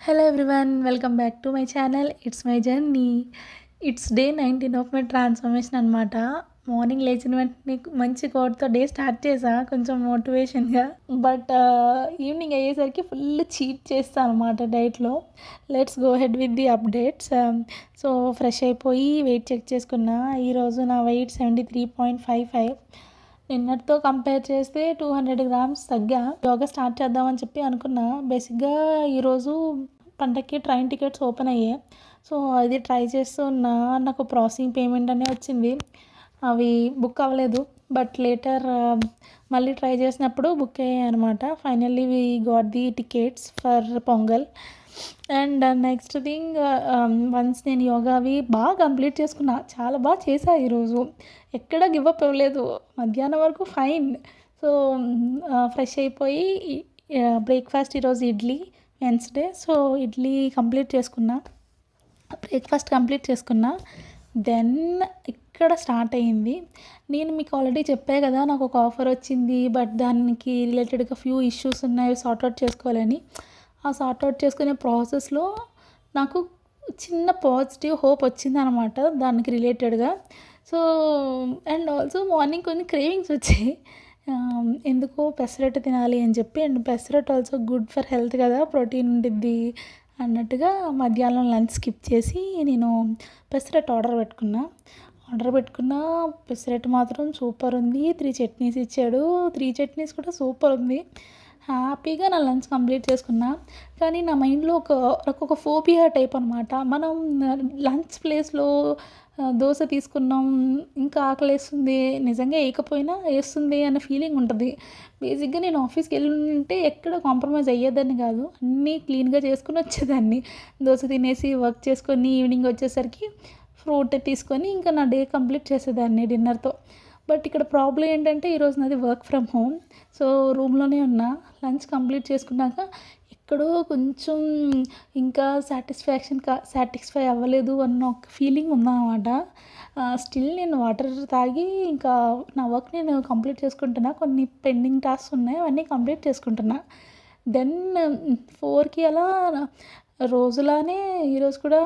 Hello everyone, welcome back to my channel. It's my journey. It's day 19 of my transformation అనమాట. Morning లేచిన వెంటనే మంచి కోట్తో day start చేసా కొంచెం మోటివేషన్గా. బట్ ఈవినింగ్ అయ్యేసరికి ఫుల్ చీట్ చేస్తాను అనమాట డైట్లో. Let's go head with the updates. So fresh అయిపోయి వెయిట్ చెక్ చేసుకున్నా. ఈరోజు నా వెయిట్ 73.55. నిన్నటితో కంపేర్ చేస్తే 200 గ్రామ్స్ తగ్గా. యోగా స్టార్ట్ చేద్దామని చెప్పి అనుకున్నా. బేసిక్గా ఈరోజు పండగకి ట్రైన్ టికెట్స్ ఓపెన్ అయ్యాయి. సో అది ట్రై చేస్తూ ఉన్నా. నాకు ప్రాసెసింగ్ పేమెంట్ అనే వచ్చింది. అవి బుక్ అవ్వలేదు. బట్ లేటర్ మళ్ళీ ట్రై చేసినప్పుడు బుక్ అయ్యాయి అనమాట. Finally we got the tickets for Pongal. And next thing, once నేను యోగా అవి బాగా కంప్లీట్ చేసుకున్నా. చాలా బాగా చేశా ఈరోజు. ఎక్కడ గివప్ అవ్వలేదు. మధ్యాహ్నం వరకు ఫైన్. సో ఫ్రెష్ అయిపోయి బ్రేక్ఫాస్ట్ ఈరోజు idli, Wednesday. So idli complete చేసుకున్నా, బ్రేక్ఫాస్ట్ కంప్లీట్ చేసుకున్నా. దెన్ ఇక్కడ స్టార్ట్ అయ్యింది. నేను మీకు ఆల్రెడీ చెప్పా కదా, నాకు ఒక ఆఫర్ వచ్చింది. బట్ దానికి రిలేటెడ్గా ఫ్యూ ఇష్యూస్ ఉన్నాయి, సార్ట్అవుట్ చేసుకోవాలని. ఆ సార్ట్అవుట్ చేసుకునే ప్రాసెస్లో నాకు చిన్న పాజిటివ్ హోప్ వచ్చిందనమాట దానికి రిలేటెడ్గా. సో అండ్ ఆల్సో మార్నింగ్ కొన్ని క్రేవింగ్స్ వచ్చాయి. ఎందుకో పెసరట్టు తినాలి అని చెప్పి. And pesarattu also good for health కదా, ప్రోటీన్ ఉండిద్ది అన్నట్టుగా మధ్యాహ్నం లంచ్ స్కిప్ చేసి నేను పెసరట్టు ఆర్డర్ పెట్టుకున్నా. పెసరట్టు మాత్రం సూపర్ ఉంది. 3 చట్నీస్ ఇచ్చాడు. 3 చట్నీస్ కూడా సూపర్ ఉంది. హ్యాపీగా నా లంచ్ కంప్లీట్ చేసుకున్నా. కానీ నా మైండ్లో ఒక ఫోబియా టైప్ అనమాట. మనం లంచ్ ప్లేస్లో దోశ తీసుకున్నాం, ఇంకా ఆకలేస్తుంది, నిజంగా వేయకపోయినా వేస్తుంది అన్న ఫీలింగ్ ఉంటుంది. బేసిక్గా నేను ఆఫీస్కి వెళ్ళి ఎక్కడ కాంప్రమైజ్ అయ్యేదాన్ని కాదు. అన్నీ క్లీన్గా చేసుకుని వచ్చేదాన్ని. దోశ తినేసి వర్క్ చేసుకొని ఈవినింగ్ వచ్చేసరికి ఫ్రూట్ తీసుకొని ఇంకా నా డే కంప్లీట్ చేసేదాన్ని డిన్నర్తో. బట్ ఇక్కడ ప్రాబ్లం ఏంటంటే ఈరోజు నాది వర్క్ ఫ్రమ్ హోమ్. సో రూమ్లోనే ఉన్నా. లంచ్ కంప్లీట్ చేసుకున్నాక ఎక్కడో కొంచెం ఇంకా సాటిస్ఫై అవ్వలేదు అన్న ఒక ఫీలింగ్ ఉందన్నమాట. స్టిల్ నేను వాటర్ తాగి ఇంకా నా వర్క్ నేను కంప్లీట్ చేసుకుంటున్నా. కొన్ని పెండింగ్ టాస్క్స్ ఉన్నాయి, అవన్నీ కంప్లీట్ చేసుకుంటున్నా. దెన్ 4కి అలా రోజులానే ఈరోజు కూడా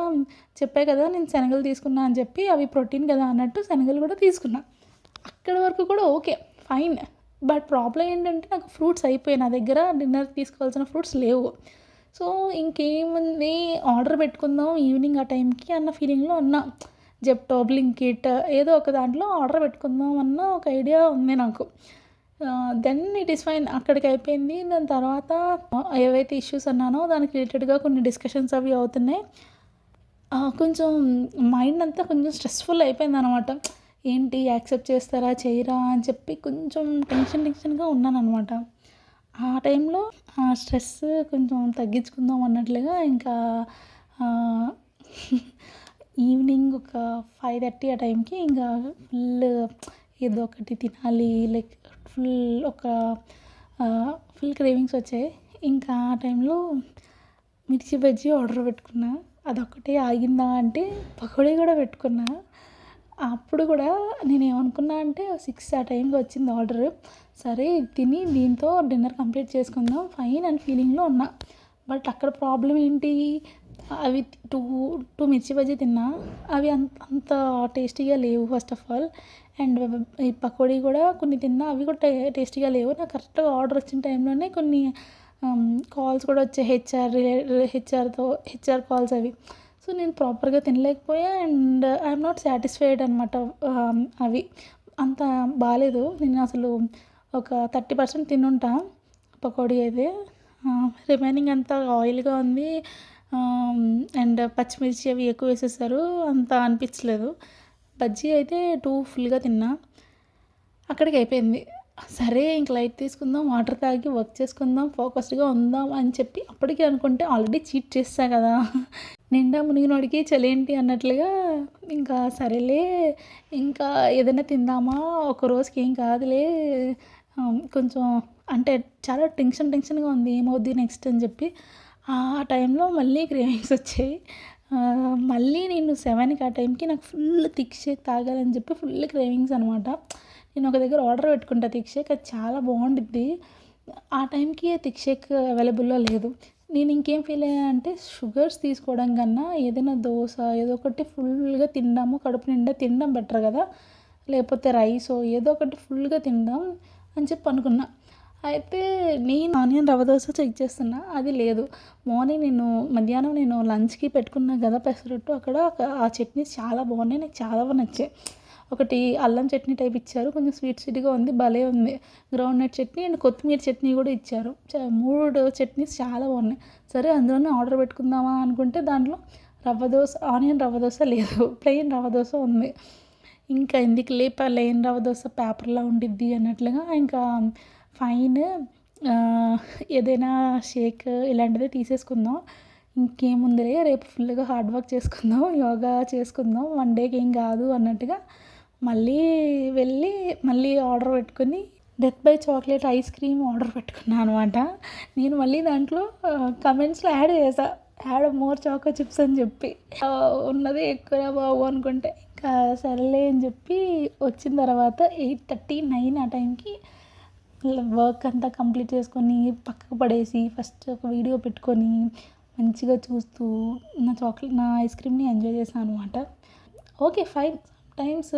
చెప్పా కదా నేను శనగలు తీసుకున్నా అని చెప్పి. అవి ప్రోటీన్ కదా అన్నట్టు శనగలు కూడా తీసుకున్నా. అక్కడి వరకు కూడా ఓకే, ఫైన్. బట్ ప్రాబ్లం ఏంటంటే నాకు ఫ్రూట్స్ అయిపోయాయి. నా దగ్గర డిన్నర్ తీసుకోవాల్సిన ఫ్రూట్స్ లేవు. సో ఇంకేముంది, ఆర్డర్ పెట్టుకుందాం ఈవినింగ్ ఆ టైంకి అన్న ఫీలింగ్లో ఉన్నా. జెప్టో, బ్లింకిట్ ఏదో ఒక దాంట్లో ఆర్డర్ పెట్టుకుందాం అన్న ఒక ఐడియా ఉంది నాకు. దెన్ ఇట్ ఈస్ ఫైన్, అక్కడికి అయిపోయింది. దాని తర్వాత ఏవైతే ఇష్యూస్ అన్నానో దానికి రిలేటెడ్గా కొన్ని డిస్కషన్స్ అవి అవుతున్నాయి. కొంచెం మైండ్ అంతా కొంచెం స్ట్రెస్ఫుల్ అయిపోయింది అనమాట. ఏంటి యాక్సెప్ట్ చేస్తారా చేయరా అని చెప్పి కొంచెం టెన్షన్గా ఉన్నాను అనమాట. ఆ టైంలో ఆ స్ట్రెస్ కొంచెం తగ్గించుకుందాం అన్నట్లుగా ఇంకా ఈవినింగ్ ఒక 5:30 ఆ టైంకి ఇంకా ఫుల్ ఏదో ఒకటి తినాలి, లైక్ ఫుల్ క్రేవింగ్స్ వచ్చాయి. ఇంకా ఆ టైంలో మిర్చి బజ్జీ ఆర్డర్ పెట్టుకున్నా. అదొక్కటే ఆగిందా అంటే పకోడీ కూడా పెట్టుకున్నా. అప్పుడు కూడా నేను ఏమనుకున్నా అంటే 6 ఆ టైంకి వచ్చింది ఆర్డర్. సరే తిని దీంతో డిన్నర్ కంప్లీట్ చేసుకుందాం ఫైన్ అని ఫీలింగ్లో ఉన్నా. బట్ అక్కడ ప్రాబ్లం ఏంటి, అవి టూ మిర్చి బజ్జీ తిన్నా. అవి అంత టేస్టీగా లేవు ఫస్ట్ ఆఫ్ ఆల్. అండ్ ఈ పకోడీ కూడా కొన్ని తిన్నా, అవి కూడా టేస్టీగా లేవు. నాకు కరెక్ట్గా ఆర్డర్ వచ్చిన టైంలోనే కొన్ని కాల్స్ కూడా వచ్చాయి, హెచ్ఆర్ కాల్స్ అవి. సో నేను ప్రాపర్గా తినలేకపోయా. అండ్ ఐఎమ్ నాట్ సాటిస్ఫైడ్ అనమాట. అవి అంత బాగాలేదు. నేను అసలు ఒక 30% తినుంటా పకోడీ అయితే. రిమైనింగ్ అంతా ఆయిల్గా ఉంది. అండ్ పచ్చిమిర్చి అవి ఎక్కువ వేసేసారు, అంత అనిపించలేదు. బజ్జీ అయితే 2 ఫుల్గా తిన్నా. అక్కడికి అయిపోయింది. సరే ఇంక లైట్ తీసుకుందాం, వాటర్ తాగి వర్క్ చేసుకుందాం, ఫోకస్డ్గా ఉందాం అని చెప్పి అప్పటికి అనుకుంటే ఆల్రెడీ చీట్ చేస్తా కదా, నిండా మునిగినోడికి చలేంటి అన్నట్లుగా. ఇంకా సరేలే ఇంకా ఏదైనా తిందామా, ఒక రోజుకి ఏం కాదులే. కొంచెం అంటే చాలా టెన్షన్గా ఉంది, ఏమవుద్ది నెక్స్ట్ అని చెప్పి. ఆ టైంలో మళ్ళీ క్రేవింగ్స్ వచ్చాయి. మళ్ళీ నేను 7కి ఆ టైంకి నాకు ఫుల్ థిక్ షేక్ తాగాలని చెప్పి ఫుల్ క్రేవింగ్స్ అనమాట. నేను ఒక దగ్గర ఆర్డర్ పెట్టుకుంటా థిక్ షేక్, అది చాలా బాగుండిద్ది. ఆ టైంకి థిక్ షేక్ అవైలబుల్లో లేదు. నేను ఇంకేం ఫీల్ అయ్యా అంటే షుగర్స్ తీసుకోవడం కన్నా ఏదైనా దోస ఏదో ఒకటి ఫుల్గా తిందాము, కడుపు నిండా తినడం బెటర్ కదా, లేకపోతే రైసో ఏదో ఒకటి ఫుల్గా తిందాం అని చెప్పి అనుకున్నా. అయితే నేను ఆనియన్ రవ్వ దోస చెక్ చేస్తున్నా, అది లేదు. మధ్యాహ్నం నేను లంచ్కి పెట్టుకున్నా కదా పెసరట్టు, అక్కడ ఆ చట్నీస్ చాలా బాగున్నాయి, నాకు చాలా బాగా నచ్చాయి. ఒకటి అల్లం చట్నీ టైప్ ఇచ్చారు, కొంచెం స్వీట్ స్వీట్గా ఉంది, భలే ఉంది. గ్రౌండ్ నట్ చట్నీ అండ్ కొత్తిమీర చట్నీ కూడా ఇచ్చారు. 3 చట్నీస్ చాలా బాగున్నాయి. సరే అందులోనే ఆర్డర్ పెట్టుకుందామా అనుకుంటే దాంట్లో ఆనియన్ రవ్వ దోస లేదు, ప్లెయిన్ రవ్వ దోస ఉంది. ఇంకా ఎందుకులే ప్లెయిన్ రవ్వ దోస పేపర్లా ఉండిద్ది అన్నట్లుగా ఇంకా ఫైన్ ఏదైనా షేక్ ఇలాంటిదే తీసేసుకుందాం, ఇంకేముందిలే రేపు ఫుల్గా హార్డ్ వర్క్ చేసుకుందాం, యోగా చేసుకుందాం, 1 డేకి ఏం కాదు అన్నట్టుగా మళ్ళీ ఆర్డర్ పెట్టుకొని death by chocolate ice cream order పెట్టుకున్నాను అనమాట. నేను మళ్ళీ దాంట్లో కమెంట్స్లో యాడ్ మోర్ చాకో చిప్స్ అని చెప్పి ఉన్నది ఎక్కువ బాబు అనుకుంటే ఇంకా సరేలే అని చెప్పి వచ్చిన తర్వాత 8:39 ఆ టైంకి వర్క్ అంతా కంప్లీట్ చేసుకొని పక్కకు పడేసి ఫస్ట్ ఒక వీడియో పెట్టుకొని మంచిగా చూస్తూ నా ఐస్ క్రీమ్ని ఎంజాయ్ చేశాను అనమాట. Okay fine, times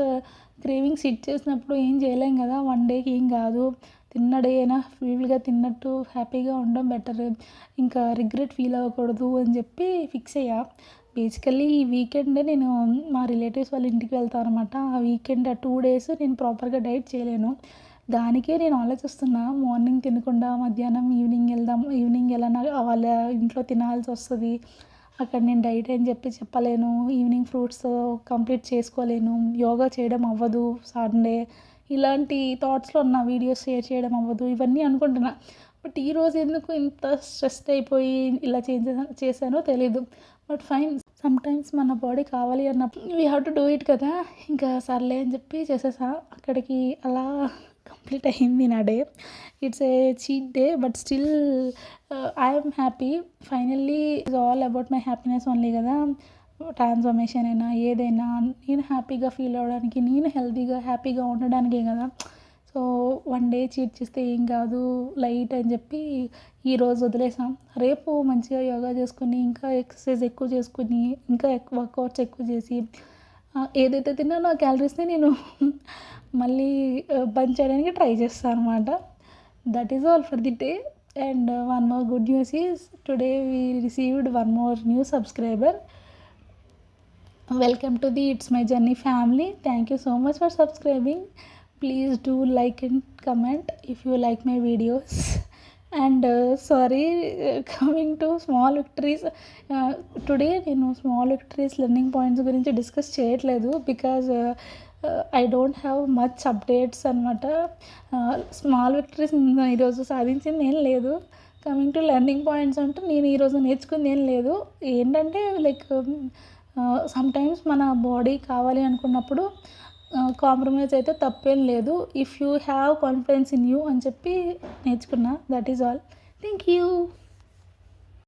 cravings hit చేసినప్పుడు ఏం చేయలేం కదా, 1 డేకి ఏం కాదు, తిన్న డే అయినా ఫుల్గా తిన్నట్టు హ్యాపీగా ఉండడం బెటర్, ఇంకా రిగ్రెట్ ఫీల్ అవ్వకూడదు అని చెప్పి ఫిక్స్ అయ్యా. బేసికల్లీ ఈ వీకెండ్ నేను మా రిలేటివ్స్ వాళ్ళ ఇంటికి వెళ్తాను అనమాట. ఆ వీకెండ్ 2 డేస్ నేను ప్రాపర్గా డైట్ చేయలేను. దానికే నేను ఆలోచిస్తున్నా, మార్నింగ్ తినకుండా మధ్యాహ్నం ఈవినింగ్ ఎలా వాళ్ళ ఇంట్లో తినాల్సి వస్తుంది, అక్కడ నేను డైట్ అని చెప్పలేను, ఈవినింగ్ ఫ్రూట్స్ కంప్లీట్ చేసుకోలేను, యోగా చేయడం అవ్వదు సండే, ఇలాంటి థాట్స్లో ఉన్న వీడియోస్ షేర్ చేయడం అవ్వదు, ఇవన్నీ అనుకుంటున్నా. బట్ ఈరోజు ఎందుకు ఇంత స్ట్రెస్డ్ అయిపోయి ఇలా చేశానో తెలీదు. బట్ ఫైన్, సమ్టైమ్స్ మన బాడీ కావాలి అన్నప్పుడు we have to do it కదా, ఇంకా సర్లే అని చెప్పి చేసేసా. అక్కడికి అలా కంప్లీట్ అయింది నా day. It's a cheat day but still I'm happy. Finally it's all about my happiness only కదా. ట్రాన్స్ఫర్మేషన్ అయినా ఏదైనా నేను హ్యాపీగా ఫీల్ అవ్వడానికి, నేను హెల్తీగా హ్యాపీగా ఉండడానికే కదా. సో 1 డే చీట్ చేస్తే ఏం కాదు, లైట్ అని చెప్పి ఈరోజు వదిలేసాం. రేపు మంచిగా యోగా చేసుకుని, ఇంకా ఎక్సర్సైజ్ ఎక్కువ చేసుకుని, ఇంకా వర్కౌట్స్ ఎక్కువ చేసి ఏదైతే తిన్నానో ఆ క్యాలరీస్ని నేను మళ్ళీ బర్న్ చేయడానికి ట్రై చేస్తాను అనమాట. That is all for the day. And one more good news is today we received 1 more new subscriber. Welcome to the It's My Journey family. Thank you so much for subscribing. Please do like and comment if you like my videos. And sorry, coming to small victories, today నేను small victories learning points గురించి discuss చేయట్లేదు, because I don't have much updates అనమాట. Small victories ఈరోజు సాధించింది ఏం లేదు. Coming to learning points అంటే నేను ఈరోజు నేర్చుకుంది ఏం లేదు. ఏంటంటే లైక్ సమ్టైమ్స్ మన బాడీ కావాలి అనుకున్నప్పుడు కాంప్రమైజ్ అయితే తప్పేం లేదు. If you have confidence in you అని చెప్పి నేర్చుకున్నా. That is all. Thank you.